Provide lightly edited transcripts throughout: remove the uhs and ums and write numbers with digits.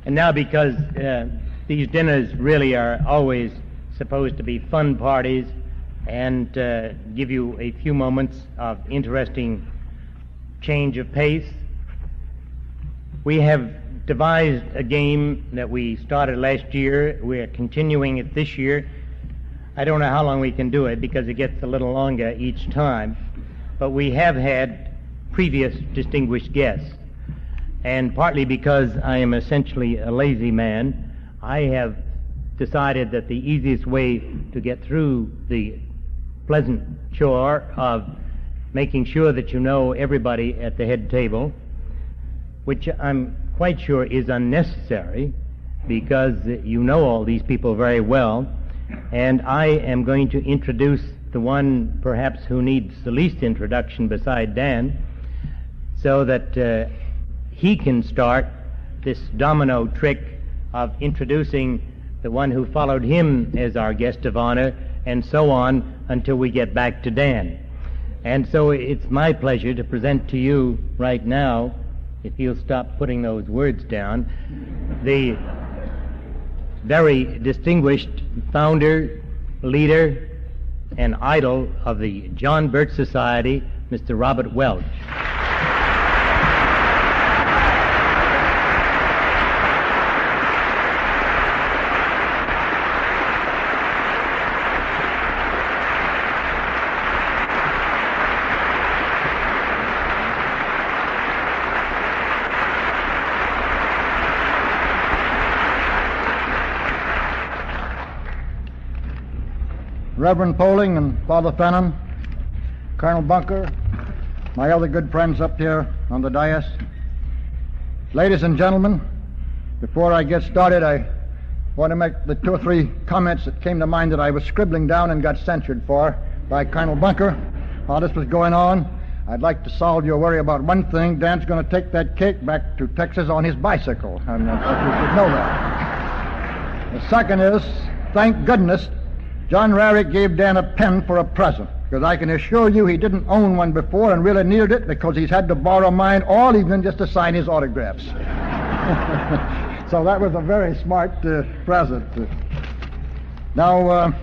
And now, because these dinners really are always supposed to be fun parties and give you a few moments of interesting change of pace, we have devised a game that we started last year. We're continuing it this year. I don't know how long we can do it because it gets a little longer each time, but we have had previous distinguished guests. And partly because I am essentially a lazy man, I have decided that the easiest way to get through the pleasant chore of making sure that you know everybody at the head table, which I'm quite sure is unnecessary because you know all these people very well, and I am going to introduce the one perhaps who needs the least introduction beside Dan, so that he can start this domino trick of introducing the one who followed him as our guest of honor, and so on until we get back to Dan. And so it's my pleasure to present to you right now, if you'll stop putting those words down, the very distinguished founder, leader, and idol of the John Birch Society, Mr. Robert Welch. Reverend Poling and Father Fenton, Colonel Bunker, my other good friends up here on the dais. Ladies and gentlemen, before I get started, I want to make the 2 or 3 comments that came to mind that I was scribbling down and got censured for by Colonel Bunker while this was going on. I'd like to solve your worry about one thing. Dan's going to take that cake back to Texas on his bicycle. I mean, you should know that. The second is, thank goodness, John Rarick gave Dan a pen for a present, because I can assure you he didn't own one before and really needed it because he's had to borrow mine all evening just to sign his autographs. So that was a very smart present. Now,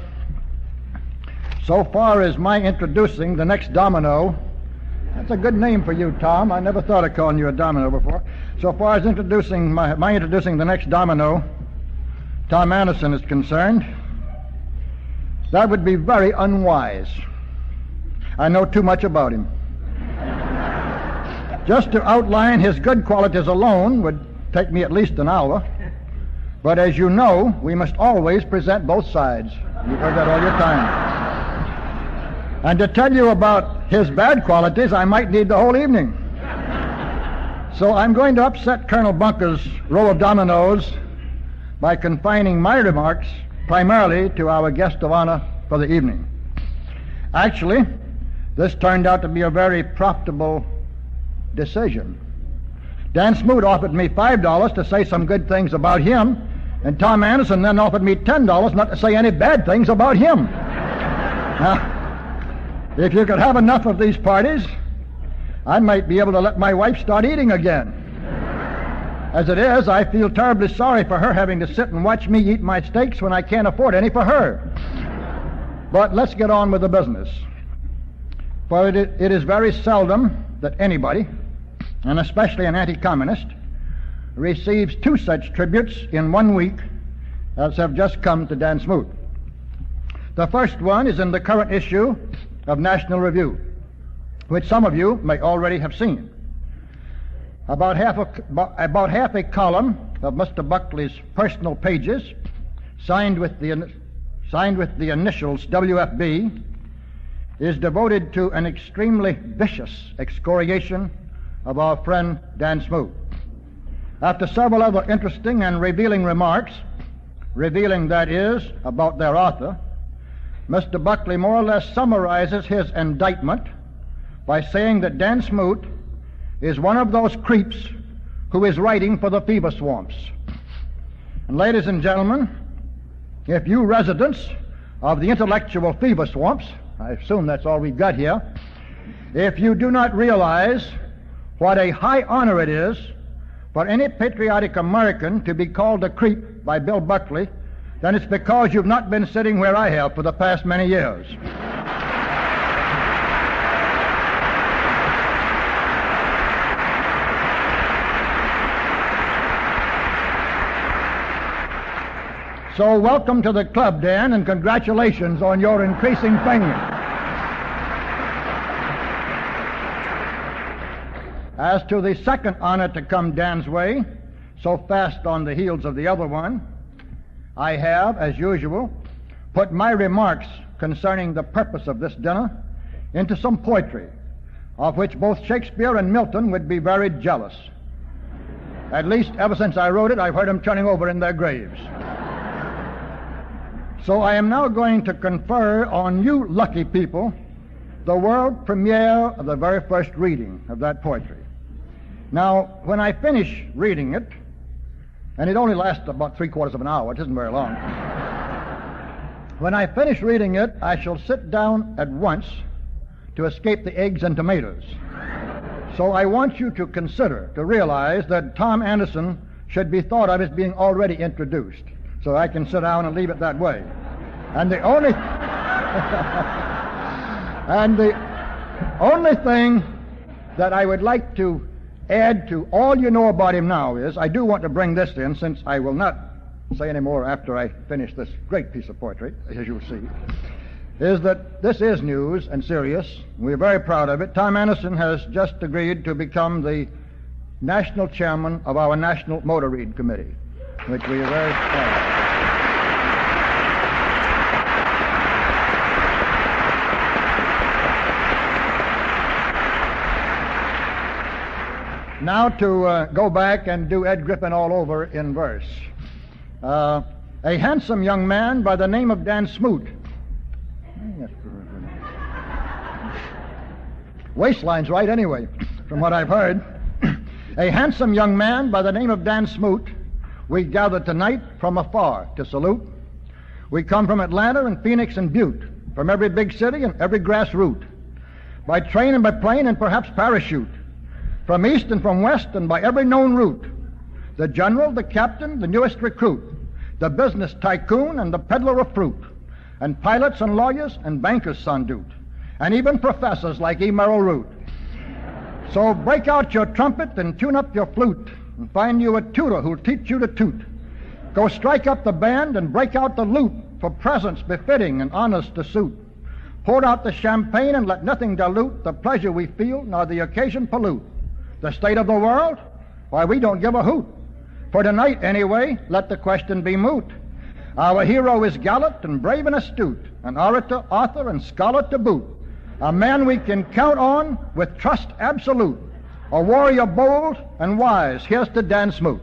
so far as my introducing the next domino, that's a good name for you, Tom. I never thought of calling you a domino before. So far as introducing my introducing the next domino, Tom Anderson, is concerned, that would be very unwise. I know too much about him. Just to outline his good qualities alone would take me at least an hour. But as you know, we must always present both sides. You've heard that all your time. And to tell you about his bad qualities, I might need the whole evening. So I'm going to upset Colonel Bunker's row of dominoes by confining my remarks primarily to our guest of honor for the evening. Actually, this turned out to be a very profitable decision. Dan Smoot offered me $5 to say some good things about him, and Tom Anderson then offered me $10 not to say any bad things about him. Now, if you could have enough of these parties, I might be able to let my wife start eating again. As it is, I feel terribly sorry for her having to sit and watch me eat my steaks when I can't afford any for her. But let's get on with the business. For it is very seldom that anybody, and especially an anti-communist, receives 2 such tributes in 1 week as have just come to Dan Smoot. The first one is in the current issue of National Review, which some of you may already have seen. About half a column of Mr. Buckley's personal pages, signed with the initials WFB, is devoted to an extremely vicious excoriation of our friend Dan Smoot. After several other interesting and revealing remarks, revealing that is, about their author, Mr. Buckley more or less summarizes his indictment by saying that Dan Smoot is one of those creeps who is writing for the fever swamps. And ladies and gentlemen, if you residents of the intellectual fever swamps, I assume that's all we've got here, if you do not realize what a high honor it is for any patriotic American to be called a creep by Bill Buckley, then it's because you've not been sitting where I have for the past many years. So welcome to the club, Dan, and congratulations on your increasing fame. As to the second honor to come Dan's way, so fast on the heels of the other one, I have, as usual, put my remarks concerning the purpose of this dinner into some poetry, of which both Shakespeare and Milton would be very jealous. At least ever since I wrote it, I've heard them turning over in their graves. So I am now going to confer on you lucky people the world premiere of the very first reading of that poetry. Now, when I finish reading it, and it only lasts about 3/4 of an hour, it isn't very long. When I finish reading it, I shall sit down at once to escape the eggs and tomatoes. So I want you to consider, to realize that Tom Anderson should be thought of as being already introduced. So I can sit down and leave it that way. And the only thing that I would like to add to all you know about him now is, I do want to bring this in, since I will not say any more after I finish this great piece of poetry, as you'll see, is that this is news and serious. We're very proud of it. Tom Anderson has just agreed to become the national chairman of our National Motor Read Committee, which we are very proud of. Now to go back and do Ed Griffin all over in verse. A handsome young man by the name of Dan Smoot. Waistline's right anyway, from what I've heard. A handsome young man by the name of Dan Smoot, we gather tonight from afar to salute. We come from Atlanta and Phoenix and Butte, from every big city and every grass root, by train and by plane and perhaps parachute, from east and from west and by every known route. The general, the captain, the newest recruit, the business tycoon and the peddler of fruit, and pilots and lawyers and bankers sans doute, and even professors like E. Merrill Root. So break out your trumpet and tune up your flute, and find you a tutor who'll teach you to toot. Go strike up the band and break out the lute for presents befitting and honors to suit. Pour out the champagne and let nothing dilute the pleasure we feel, nor the occasion pollute. The state of the world? Why, we don't give a hoot. For tonight, anyway, let the question be moot. Our hero is gallant and brave and astute, an orator, author, and scholar to boot, a man we can count on with trust absolute, a warrior bold and wise. Here's to Dan Smoot.